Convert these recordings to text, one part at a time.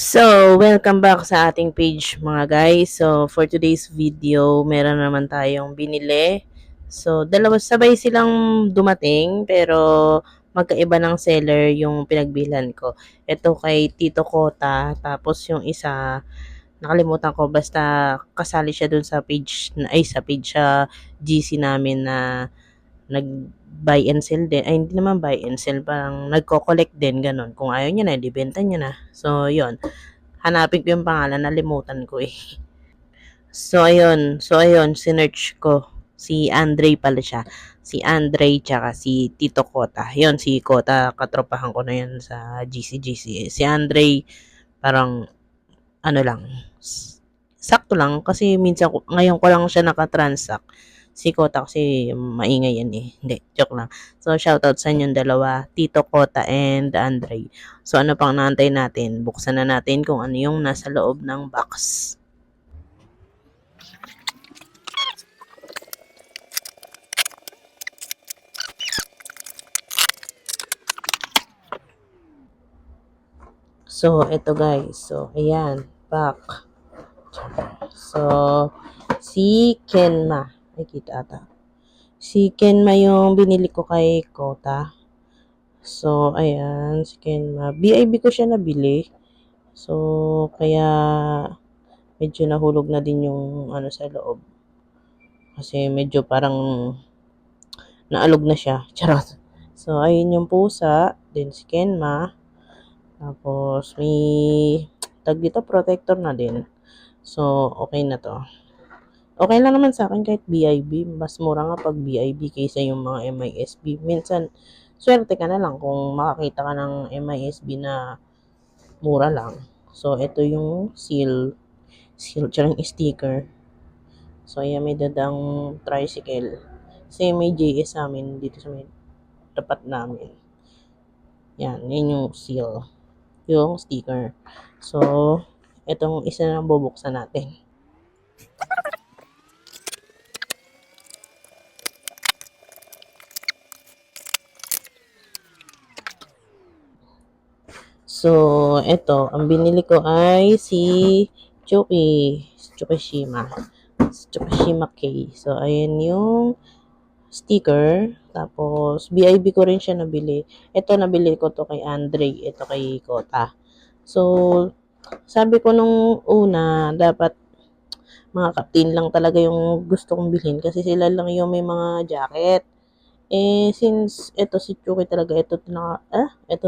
So, welcome back sa ating page mga guys. So, for today's video, meron naman tayong binili. So, dalawa sabay silang dumating pero magkaiba ng seller yung pinagbilan ko. Ito kay Tito Kota, tapos yung isa nakalimutan ko basta kasali siya dun sa page sa page sa GC namin na nag-buy and sell din. Ay, hindi naman buy and sell. Parang nagko-collect din, ganun. Kung ayaw niya na, ibenta niya na. So, yon, hanapin ko yung pangalan, nalimutan ko eh. So ayun, sinearch ko. Si Andre pala siya. Si Andre tsaka si Tito Kota. Yun, si Kota, katropahan ko na yun sa GC. Si Andre, parang, ano lang, sakto lang. Kasi minsan, ngayon ko lang siya nakatransact. Si Kota kasi maingay yan eh. Hindi, joke lang. So, shoutout sa inyong dalawa, Tito Kota and Andre. So, ano pang naantay natin? Buksan na natin kung ano yung nasa loob ng box. So, eto guys. So, ayan. Pack. So, si Kenma. Ay, kita ata. Si Kenma yung binili ko kay Kota. So, ayan. Si Kenma. BIB ko siya nabili. So, kaya medyo nahulog na din yung ano sa loob. Kasi medyo parang naalog na siya. Charot. So, ayun yung pusa. Then si Kenma. Tapos, may tag dito, protector na din. So, okay na to. Okay lang naman sa akin kahit BIB. Mas mura nga pag BIB kaysa yung mga MISB. Minsan, swerte ka na lang kung makakita ka ng MISB na mura lang. So, ito yung seal, tsaka yung sticker. So, ayan, may dadang tricycle. Kasi may JS sa amin dito sa may tapat namin. Yan yung seal. Yung sticker. So, itong isa na bubuksan natin. So, ito, ang binili ko ay si Tsukishima. Tsukishima K. So, ayan yung sticker. Tapos, BIB ko rin siya nabili. Ito, nabili ko to kay Andre. Ito kay Kota. So, sabi ko nung una, dapat mga captain lang talaga yung gusto kong bilhin kasi sila lang yung may mga jacket. Eh, since ito si Chuki talaga, ito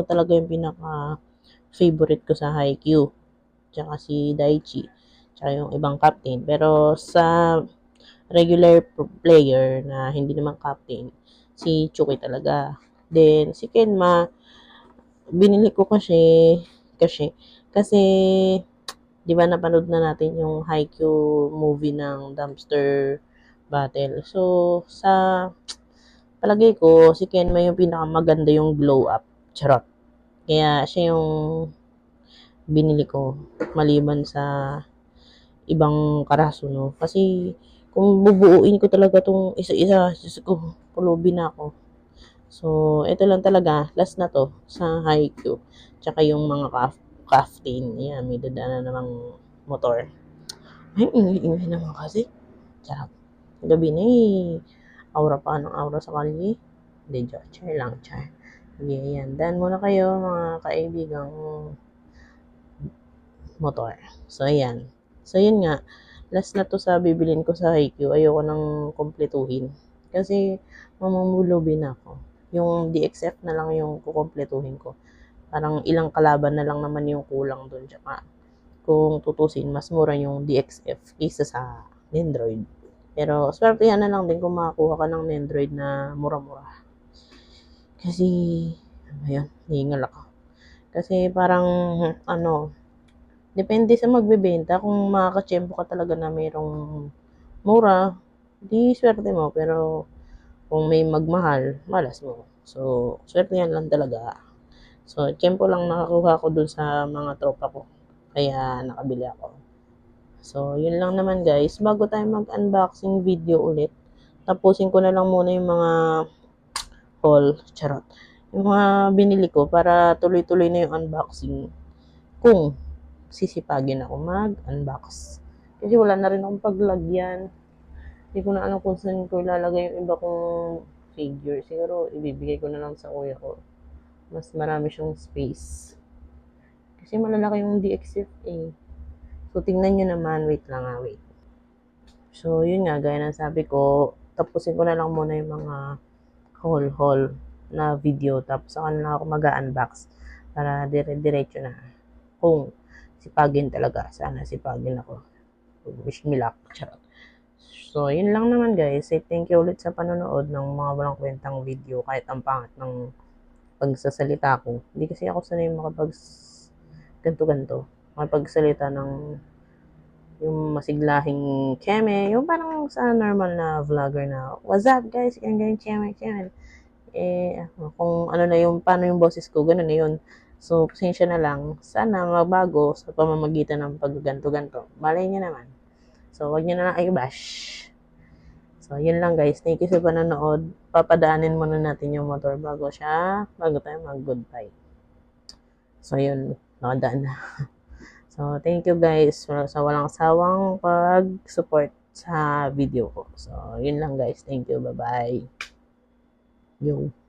talaga yung pinaka favorite ko sa Haikyuu. Tsaka si Daichi. Tsaka yung ibang captain. Pero sa regular player na hindi naman captain, si Chuki talaga. Then, si Kenma, binili ko kasi, di ba napanood na natin yung Haikyuu movie ng Dumpster Battle. So, sa palagay ko, si Kenma yung pinakamaganda yung glow up. Charot. Kaya siya yung binili ko maliban sa ibang karaso, no? Kasi kung bubuuin ko talaga tong isa-isa, ko, pulubi na ako. So, ito lang talaga, last na to sa Haikyuu. Tsaka yung mga crafting. Yan, may dadaanan namang motor. Ay, ingay naman kasi. Charot. Gabi na eh. Aura pa ng aura sa kalye. Hindi, char lang, char. Sige, yan. Dan muna kayo, mga kaibigang motor. So, ayan. So, yun nga. Last na to sa bibilin ko sa Haikyuu. Ayoko nang kumpletuhin. Kasi, mamamulubin ako. Yung DXF na lang yung kukumpletuhin ko. Parang ilang kalaban na lang naman yung kulang doon. Tsaka, kung tutusin, mas mura yung DXF kaysa sa Nendroid. Pero, swerte yan na lang din kung makakuha ka ng Nendroid na mura-mura. Kasi, ano yan, hihingal ako. Kasi parang, ano, depende sa magbebenta. Kung makakachempo ka talaga na mayroong mura, di swerte mo. Pero kung may magmahal, malas mo. So, swerte yan lang talaga. So, tiyempo lang nakakuha ko dun sa mga tropa ko. Kaya nakabili ako. So, yun lang naman guys. Bago tayo mag-unboxing video ulit, tapusin ko na lang muna yung mga haul. Charot. Yung mga binili ko para tuloy-tuloy na yung unboxing. Kung sisipagin ako mag-unbox. Kasi wala na rin akong paglagyan. Hindi ko na alam kung saan ko ilalagay yung iba kong figure. Siguro, ibibigay ko na lang sa kuya ko. Mas marami siyang space. Kasi malalaki yung DXF eh. So, tingnan nyo naman. Wait lang wait. So, yun nga, gaya ng sabi ko, tapusin ko na lang muna yung mga haul na video. Tapos, ako na lang ako mag-unbox para dire-diretso na. Kung sipagin talaga. Sana sipagin ako. Wish me luck. Charot. So, yun lang naman guys. Say thank you ulit sa panonood ng mga walang kwentang video kahit ang pangit ng pagsasalita ko. Hindi kasi ako sanay makapag ganto-ganto. Makapagsalita ng yung masiglahing keme, yung parang sa normal na vlogger na, what's up guys, ganyan, keme. Kung ano na yung, paano yung boses ko, ganun na yun. So, pasensya na lang. Sana magbago sa pamamagitan ng pagganto-ganto. Malay niya naman. So, wag niyo na lang i-bash. So, yun lang guys. Thank you sa panonood. Papadaanin muna natin yung motor bago tayo mag-goodbye. So, yun. Nakadaan na. So, thank you guys sa walang sawang pag-support sa video ko. So, yun lang guys. Thank you. Bye-bye. Yo.